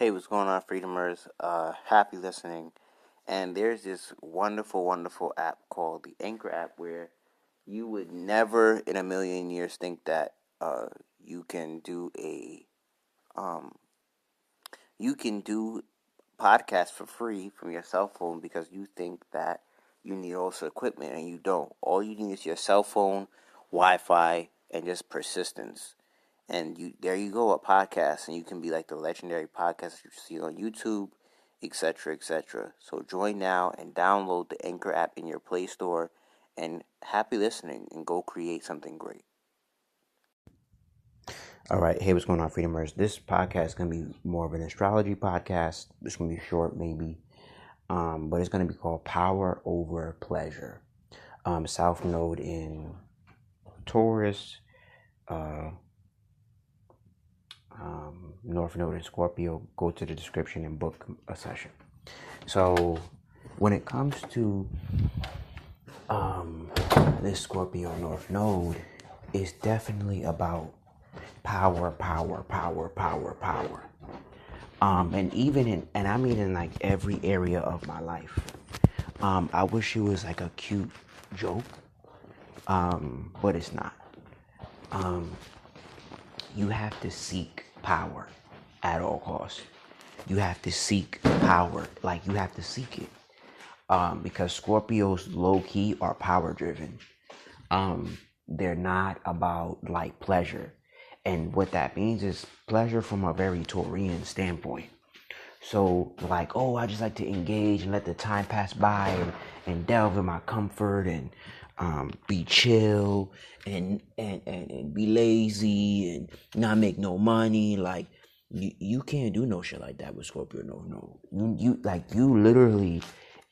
Hey, what's going on, Freedomers? Happy listening. And there's this wonderful, wonderful app called the Anchor app where you would never in a million years think that you can do a um, you can do podcast for free from your cell phone because you think that you need also equipment and you don't. All you need is your cell phone, Wi-Fi, and just persistence. And there you go, a podcast, and you can be like the legendary podcast you see on YouTube, etc., etc. So join now and download the Anchor app in your Play Store, and happy listening, and go create something great. All right, hey, what's going on, Freedomers? This podcast is going to be more of an astrology podcast. It's going to be short, maybe, but it's going to be called Power Over Pleasure. South Node in Taurus, North Node in Scorpio. Go to the description and book a session. So, when it comes to this Scorpio North Node, it's definitely about power. And even and I mean in like every area of my life. I wish it was like a cute joke, but it's not. You have to seek power at all costs. You have to seek power, like you have to seek it, because Scorpios low key are power driven. They're not about like pleasure. And what that means is pleasure from a very Taurian standpoint. So like, oh, I just like to engage and let the time pass by and delve in my comfort and be chill and be lazy and not make no money. Like you can't do no shit like that with Scorpio. No. You literally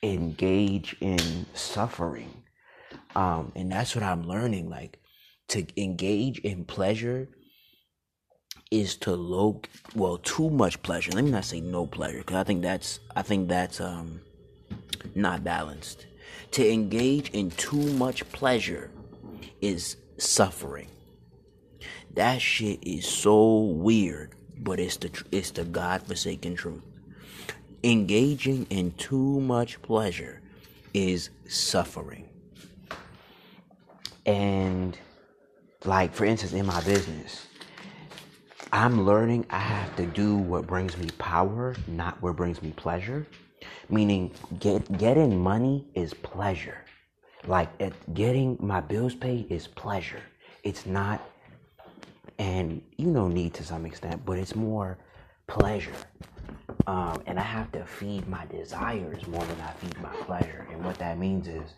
engage in suffering. And that's what I'm learning. Like to engage in pleasure is to too much pleasure. Let me not say no pleasure, because I think that's not balanced. To engage in too much pleasure is suffering. That shit is so weird, but it's the godforsaken truth. Engaging in too much pleasure is suffering. And like for instance, in my business, I'm learning I have to do what brings me power, not what brings me pleasure. Meaning, getting money is pleasure. Like getting my bills paid is pleasure. It's not, and need to some extent, but it's more pleasure. And I have to feed my desires more than I feed my pleasure. And what that means is,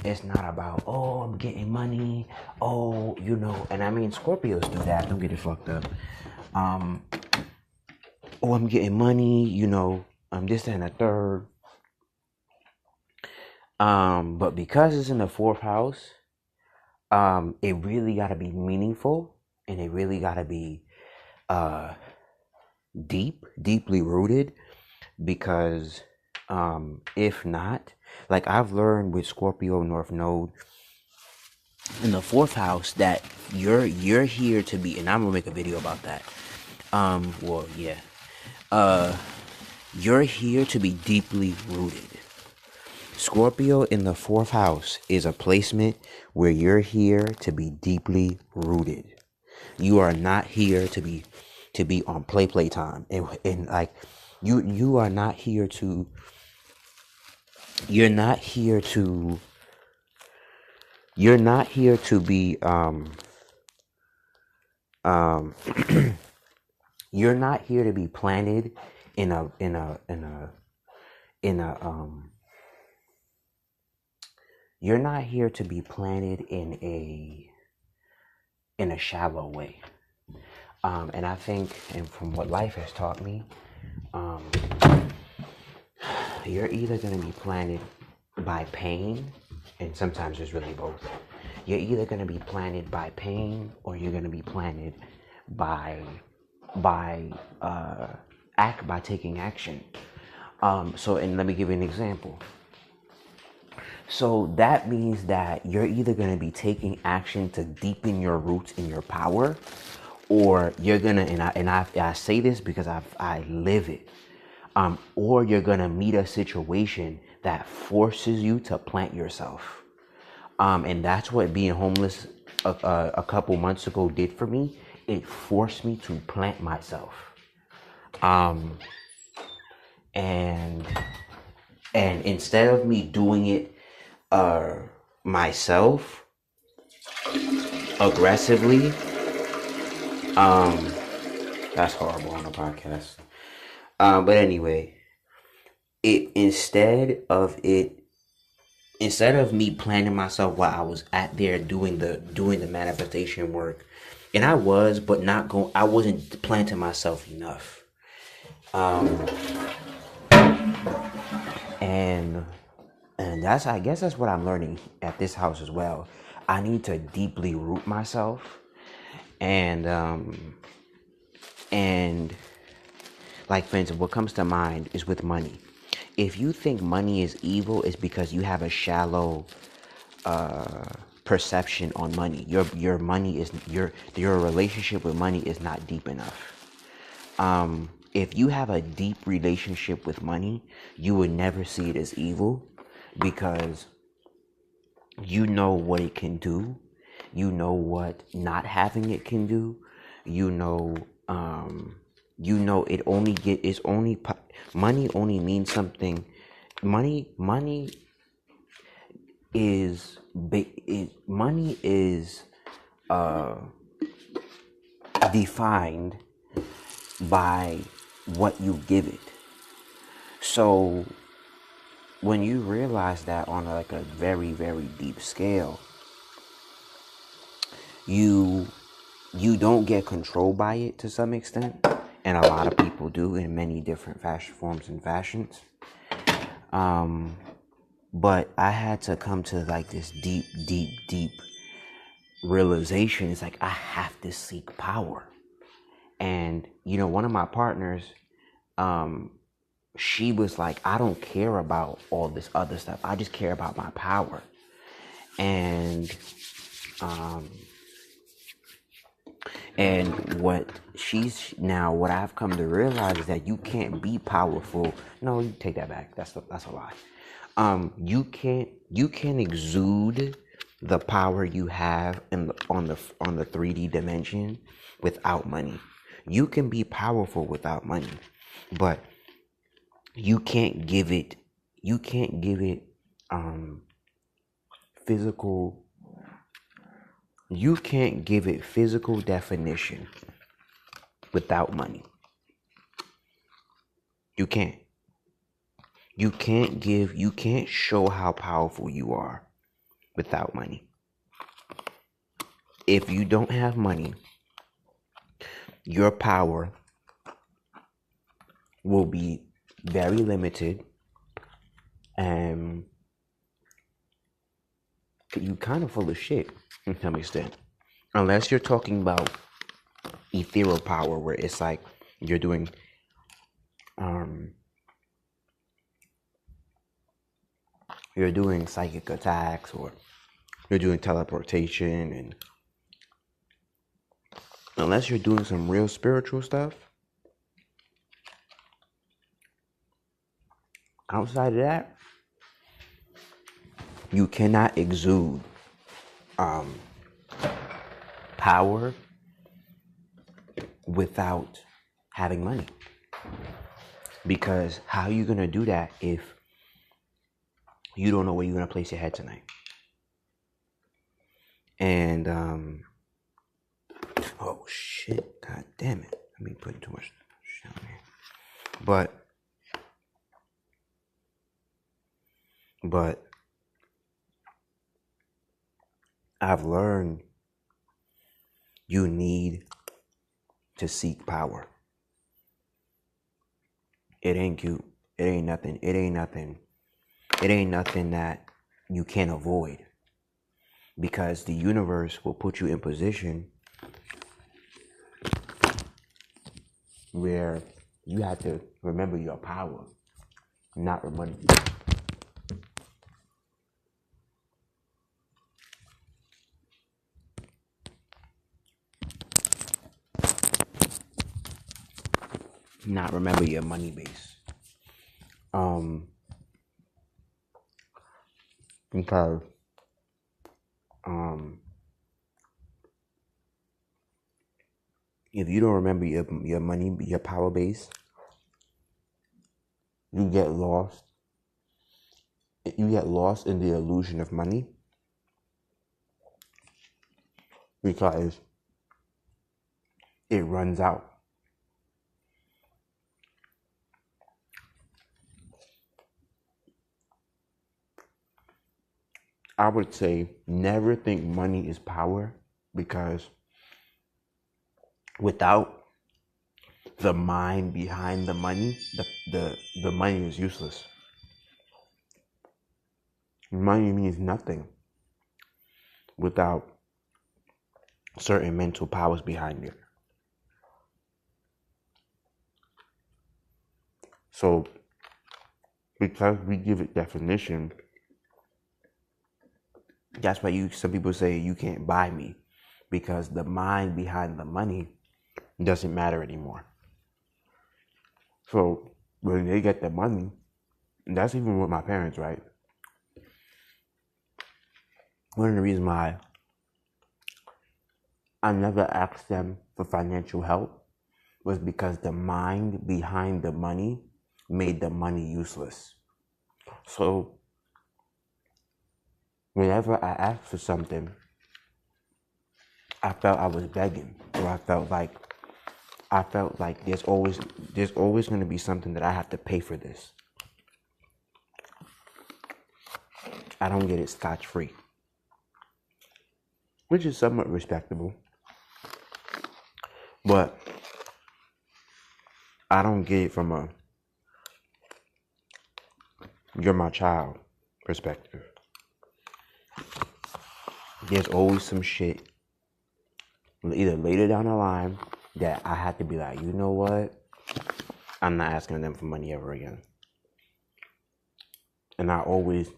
it's not about, oh, I'm getting money, oh, and I mean, Scorpios do that, don't get it fucked up. Oh, I'm getting money, I'm this and a third. But because it's in the fourth house, it really got to be meaningful, and it really got to be deeply rooted, because if not, like I've learned with Scorpio North Node in the fourth house that you're here to be, and I'm gonna make a video about that. You're here to be deeply rooted. Scorpio in the fourth house is a placement where you're here to be deeply rooted. You are not here to be on play time, and like you are not here to. You're not here to. You're not here to be you're not here to be planted in a you're not here to be planted in a shallow way. And I think, and from what life has taught me, you're either going to be planted by pain, and sometimes it's really both. You're either going to be planted by pain, or you're going to be planted by taking action. And let me give you an example. So that means that you're either going to be taking action to deepen your roots in your power, or you're gonna, I say this because I live it. Or you're gonna meet a situation that forces you to plant yourself. And that's what being homeless a couple months ago did for me. It forced me to plant myself. And instead of me doing it myself aggressively, that's horrible on a podcast. But anyway, instead of me planning myself while I was at there doing the manifestation work, and I was, but not going. I wasn't planting myself enough. And that's, I guess that's what I'm learning at this house as well. I need to deeply root myself, and like, for instance, what comes to mind is with money. If you think money is evil, it's because you have a shallow perception on money. Your money is your relationship with money is not deep enough. If you have a deep relationship with money, you would never see it as evil, because you know what it can do. You know what not having it can do. You know it only money only means something. Money is defined by what you give it. So when you realize that on like a very, very deep scale, you don't get controlled by it to some extent, and a lot of people do in many different forms and fashions. But I had to come to like this deep realization. It's like, I have to seek power. And one of my partners, she was like, I don't care about all this other stuff. I just care about my power. And what I've come to realize is that you can't be powerful. No, you take that back. That's a lie. You can't exude the power you have on the 3D dimension without money. You can be powerful without money, but you can't give it physical. You can't give it physical definition without money. You can't. You can't show how powerful you are without money. If you don't have money, your power will be very limited, and you kind of full of shit to some extent. Unless you're talking about ethereal power, where it's like you're doing psychic attacks, or you're doing teleportation, and unless you're doing some real spiritual stuff, outside of that, you cannot exude power without having money. Because how are you going to do that if you don't know where you're going to place your head tonight? And oh shit, god damn it, I mean, putting too much shit on here. But I've learned you need to seek power. It ain't cute. It ain't nothing that you can't avoid, because the universe will put you in position where you have to remember your power, not your money. not remember your money base. Because if you don't remember your money, your power base, you get lost. You get lost in the illusion of money because it runs out. I would say never think money is power, because without the mind behind the money, the money is useless. Money means nothing without certain mental powers behind it. So because we give it definition, that's why some people say you can't buy me, because the mind behind the money doesn't matter anymore. So when they get the money, and that's even with my parents, right? One of the reasons why I never asked them for financial help was because the mind behind the money made the money useless. So whenever I asked for something, I felt I was begging, or I felt like there's always going to be something that I have to pay for this. I don't get it scotch-free, which is somewhat respectable. But I don't get it from a "you're my child" perspective. There's always some shit, either later down the line, that I have to be like, you know what? I'm not asking them for money ever again. And I always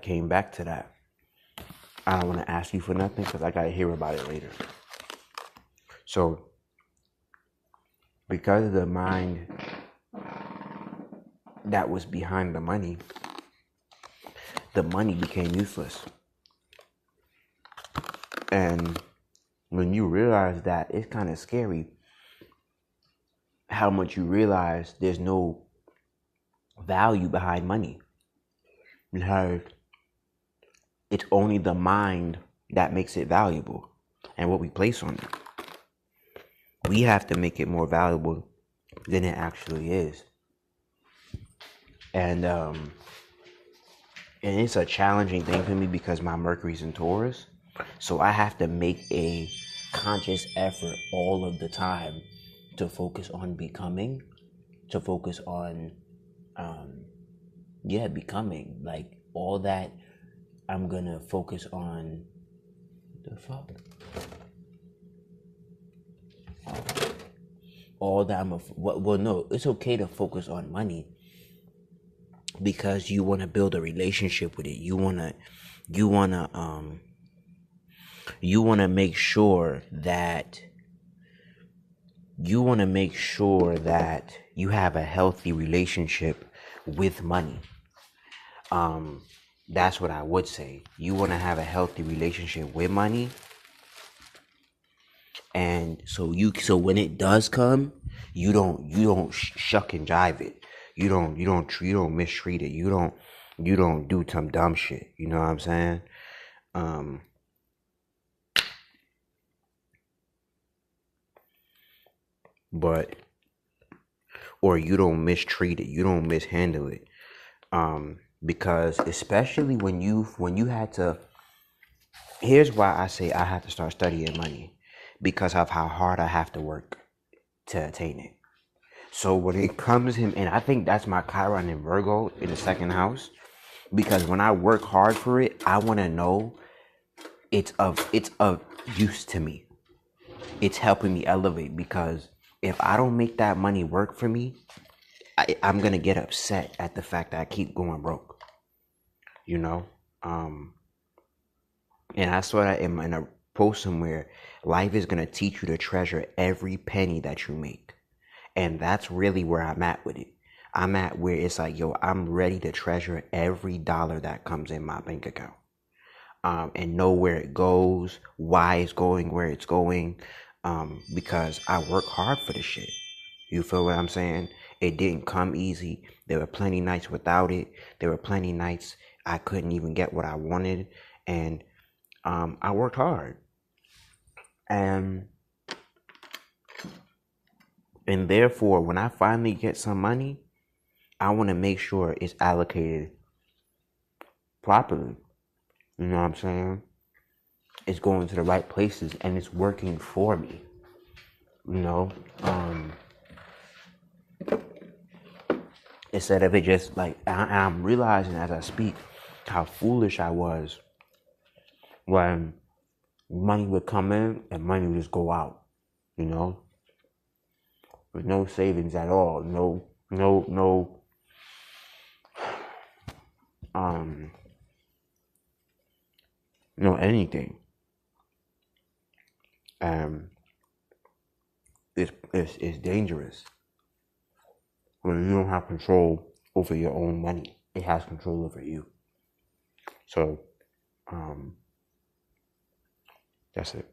came back to that. I don't want to ask you for nothing because I got to hear about it later. So because of the mind that was behind the money became useless. And when you realize that, it's kind of scary how much you realize there's no value behind money, because it's only the mind that makes it valuable and what we place on it. We have to make it more valuable than it actually is. And it's a challenging thing for me because my Mercury's in Taurus. So I have to make a conscious effort all of the time to focus on becoming, to focus on, becoming. Like all that, I'm gonna focus on the fuck. All that no, it's okay to focus on money because you want to build a relationship with it. You wanna make sure that you have a healthy relationship with money. That's what I would say. You want to have a healthy relationship with money, and so when it does come, you don't shuck and jive it. You don't mistreat it. You don't do some dumb shit. You know what I'm saying? Or you don't mistreat it. You don't mishandle it. Because especially when you had to, here's why I say I have to start studying money, because of how hard I have to work to attain it. So when it comes him, and I think that's my Chiron in Virgo in the second house, because when I work hard for it, I want to know it's of use to me. It's helping me elevate, because if I don't make that money work for me, I'm gonna get upset at the fact that I keep going broke. You know, and I saw that in a post somewhere. Life is gonna teach you to treasure every penny that you make. And that's really where I'm at with it. I'm at where it's like, yo, I'm ready to treasure every dollar that comes in my bank account. And know where it goes, why it's going where it's going, because I work hard for this shit. You feel what I'm saying? It didn't come easy. There were plenty nights without it. There were plenty nights I couldn't even get what I wanted, and I worked hard. And therefore, when I finally get some money, I want to make sure it's allocated properly. You know what I'm saying? It's going to the right places and it's working for me. You know, instead of it just like, I'm realizing as I speak how foolish I was when money would come in and money would just go out, you know, with no savings at all, no anything. It's dangerous when you don't have control over your own money. It has control over you. So, that's it.